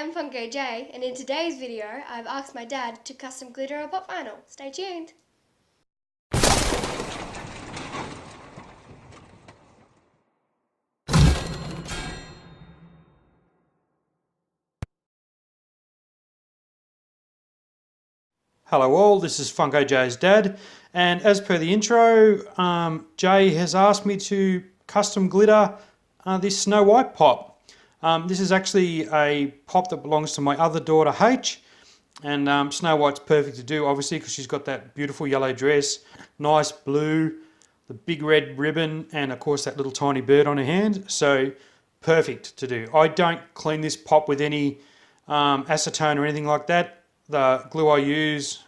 I'm Funko J, and in today's video, I've asked my dad to custom glitter a pop vinyl. Stay tuned! Hello all, this is Funko J's dad, and as per the intro, Jay has asked me to custom glitter this Snow White pop. This is actually a pop that belongs to my other daughter H, and Snow White's perfect to do obviously because she's got that beautiful yellow dress, nice blue, the big red ribbon, and of course that little tiny bird on her hand, so perfect to do. I don't clean this pop with any acetone or anything like that. The glue I use,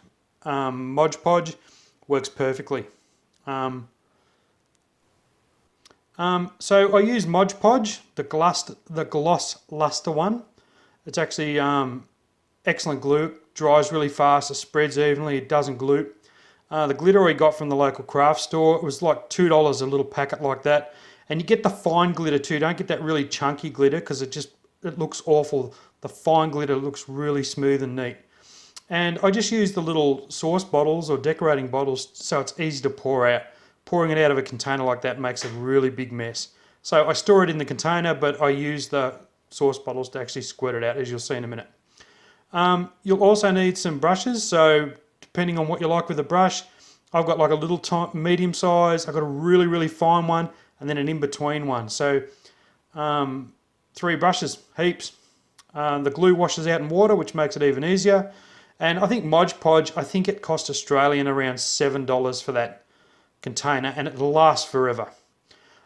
Mod Podge, works perfectly. So I use Mod Podge, the gloss luster one. It's actually excellent glue. It dries really fast, it spreads evenly, it doesn't glue. The glitter I got from the local craft store, it was like $2 a little packet like that. And you get the fine glitter too, don't get that really chunky glitter because it looks awful. The fine glitter looks really smooth and neat. And I just use the little sauce bottles or decorating bottles so it's easy to pour out. Pouring it out of a container like that makes a really big mess. So I store it in the container, but I use the sauce bottles to actually squirt it out, as you'll see in a minute. You'll also need some brushes, so depending on what you like with the brush, I've got like a little medium size, I've got a really, really fine one, and then an in-between one. So 3 brushes, heaps. The glue washes out in water, which makes it even easier. And I think Mod Podge, I think it cost Australian around $7 for that container, and it'll last forever.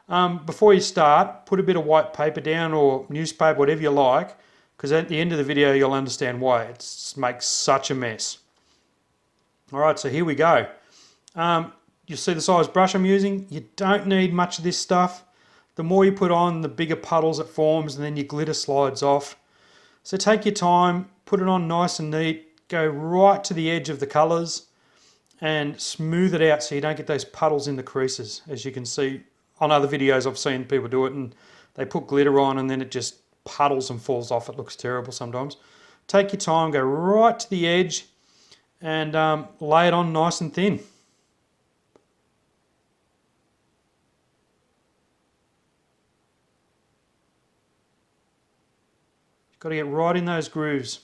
Before you start, put a bit of white paper down or newspaper, whatever you like, because at the end of the video you'll understand why it makes such a mess. Alright, so here we go. You'll see the size brush I'm using. You don't need much of this stuff. The more you put on, the bigger puddles it forms, and then your glitter slides off. So take your time, put it on nice and neat. Go right to the edge of the colours and smooth it out so you don't get those puddles in the creases. As you can see on other videos, I've seen people do it and they put glitter on and then it just puddles and falls off. It looks terrible sometimes. Take your time, go right to the edge and lay it on nice and thin. You've got to get right in those grooves,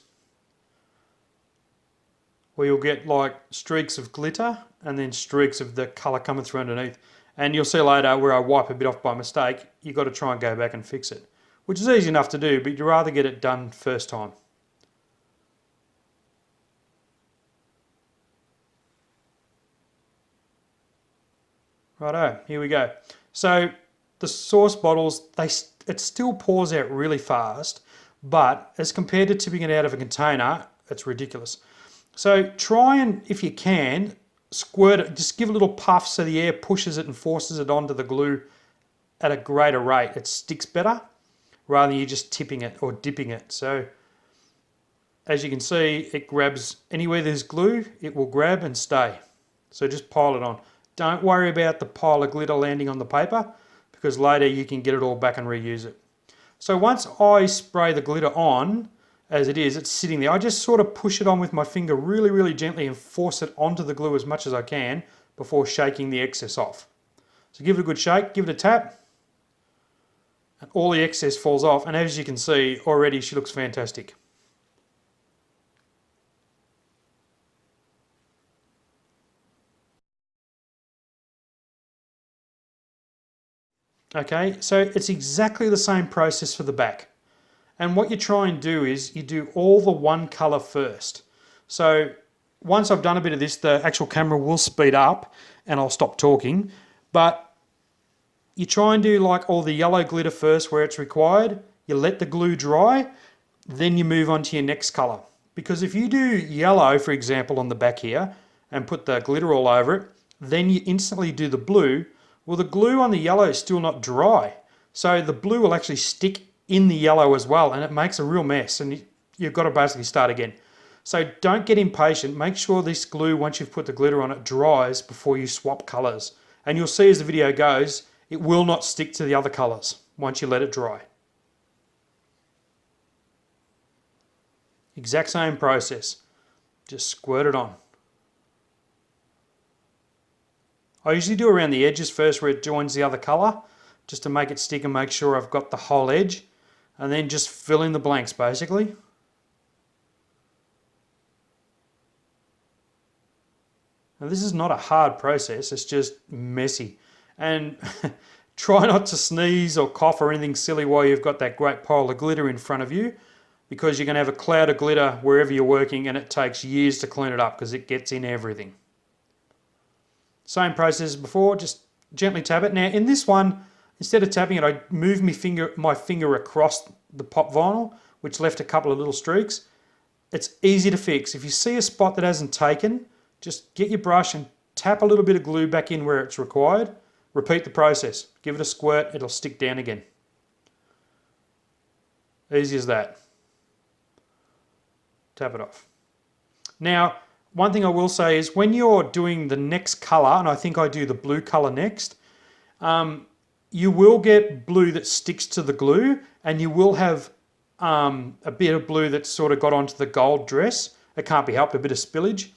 where you'll get like streaks of glitter and then streaks of the colour coming through underneath. And you'll see later where I wipe a bit off by mistake, you've got to try and go back and fix it, which is easy enough to do, but you'd rather get it done first time. Righto, here we go. So the sauce bottles, it still pours out really fast, but as compared to tipping it out of a container, it's ridiculous. So try and, if you can, squirt it, just give a little puff so the air pushes it and forces it onto the glue at a greater rate. It sticks better rather than you just tipping it or dipping it. So as you can see, it grabs anywhere there's glue, it will grab and stay. So just pile it on. Don't worry about the pile of glitter landing on the paper because later you can get it all back and reuse it. So once I spray the glitter on, as it is, it's sitting there. I just sort of push it on with my finger really, really gently and force it onto the glue as much as I can before shaking the excess off. So give it a good shake, give it a tap, and all the excess falls off. And as you can see, already she looks fantastic. Okay, so it's exactly the same process for the back. And what you try and do is you do all the one colour first. So once I've done a bit of this, the actual camera will speed up and I'll stop talking. But you try and do like all the yellow glitter first where it's required. You let the glue dry, then you move on to your next colour. Because if you do yellow, for example, on the back here and put the glitter all over it, then you instantly do the blue. Well, the glue on the yellow is still not dry. So the blue will actually stick in the yellow as well, and it makes a real mess, and you've got to basically start again. So don't get impatient. Make sure this glue, once you've put the glitter on it, dries before you swap colours. And you'll see as the video goes, it will not stick to the other colours once you let it dry. Exact same process. Just squirt it on. I usually do around the edges first where it joins the other colour, just to make it stick and make sure I've got the whole edge, and then just fill in the blanks basically. Now this is not a hard process, it's just messy. And try not to sneeze or cough or anything silly while you've got that great pile of glitter in front of you, because you're going to have a cloud of glitter wherever you're working and it takes years to clean it up because it gets in everything. Same process as before, just gently tap it. Now in this one, instead of tapping it, I moved my finger across the pop vinyl, which left a couple of little streaks. It's easy to fix. If you see a spot that hasn't taken, just get your brush and tap a little bit of glue back in where it's required. Repeat the process. Give it a squirt, it'll stick down again. Easy as that. Tap it off. Now, one thing I will say is when you're doing the next colour, and I think I do the blue colour next, you will get blue that sticks to the glue, and you will have a bit of blue that's sort of got onto the gold dress. It can't be helped, a bit of spillage.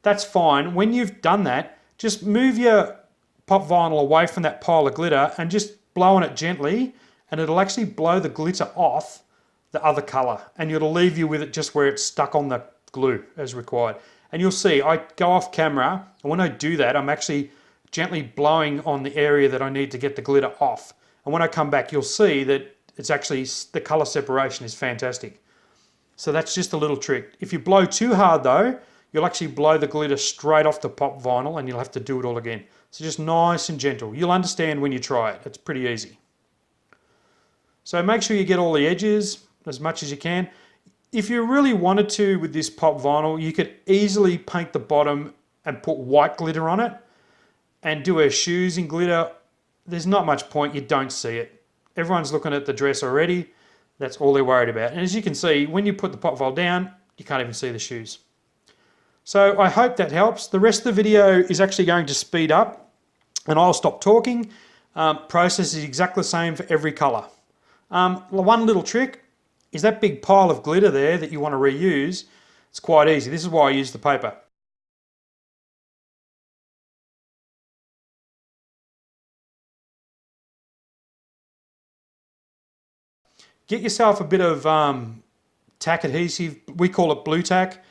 That's fine. When you've done that, just move your pop vinyl away from that pile of glitter and just blow on it gently, and it'll actually blow the glitter off the other colour, and it'll leave you with it just where it's stuck on the glue as required. And you'll see I go off camera, and when I do that I'm actually gently blowing on the area that I need to get the glitter off, and when I come back you'll see that it's actually, the colour separation is fantastic. So that's just a little trick. If you blow too hard though, you'll actually blow the glitter straight off the pop vinyl and you'll have to do it all again. So just nice and gentle. You'll understand when you try it. It's pretty easy. So make sure you get all the edges as much as you can. If you really wanted to with this pop vinyl, you could easily paint the bottom and put white glitter on it and do her shoes in glitter. There's not much point, you don't see it. Everyone's looking at the dress already. That's all they're worried about. And as you can see, when you put the pop vinyl down, you can't even see the shoes. So I hope that helps. The rest of the video is actually going to speed up and I'll stop talking. Process is exactly the same for every colour. One little trick is that big pile of glitter there that you want to reuse. It's quite easy. This is why I use the paper. Get yourself a bit of tack adhesive. We call it blue tack.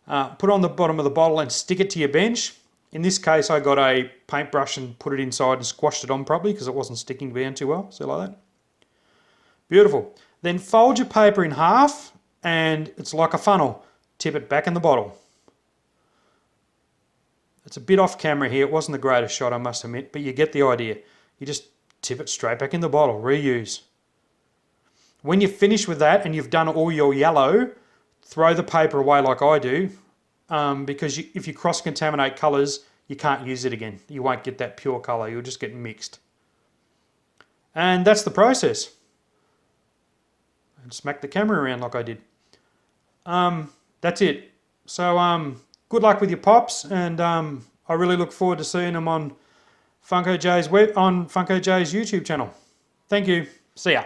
Put it on the bottom of the bottle and stick it to your bench. In this case, I got a paintbrush and put it inside and squashed it on properly because it wasn't sticking down too well. See, like that. Beautiful. Then fold your paper in half and it's like a funnel. Tip it back in the bottle. It's a bit off camera here. It wasn't the greatest shot, I must admit, but you get the idea. You just tip it straight back in the bottle. Reuse. When you're finished with that and you've done all your yellow, throw the paper away like I do, because if you cross-contaminate colours, you can't use it again. You won't get that pure colour. You'll just get mixed. And that's the process. And smack the camera around like I did. That's it. So good luck with your pops, and I really look forward to seeing them on Funko J's YouTube channel. Thank you. See ya.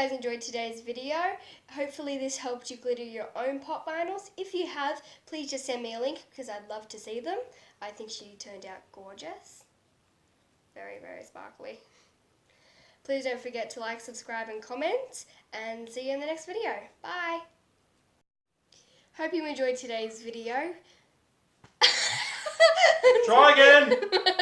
guys enjoyed today's video. Hopefully this helped you glitter your own pop vinyls. If you have, please just send me a link because I'd love to see them. I think she turned out gorgeous. Very, very sparkly. Please don't forget to like, subscribe and comment, and see you in the next video. Bye! Hope you enjoyed today's video. Try again!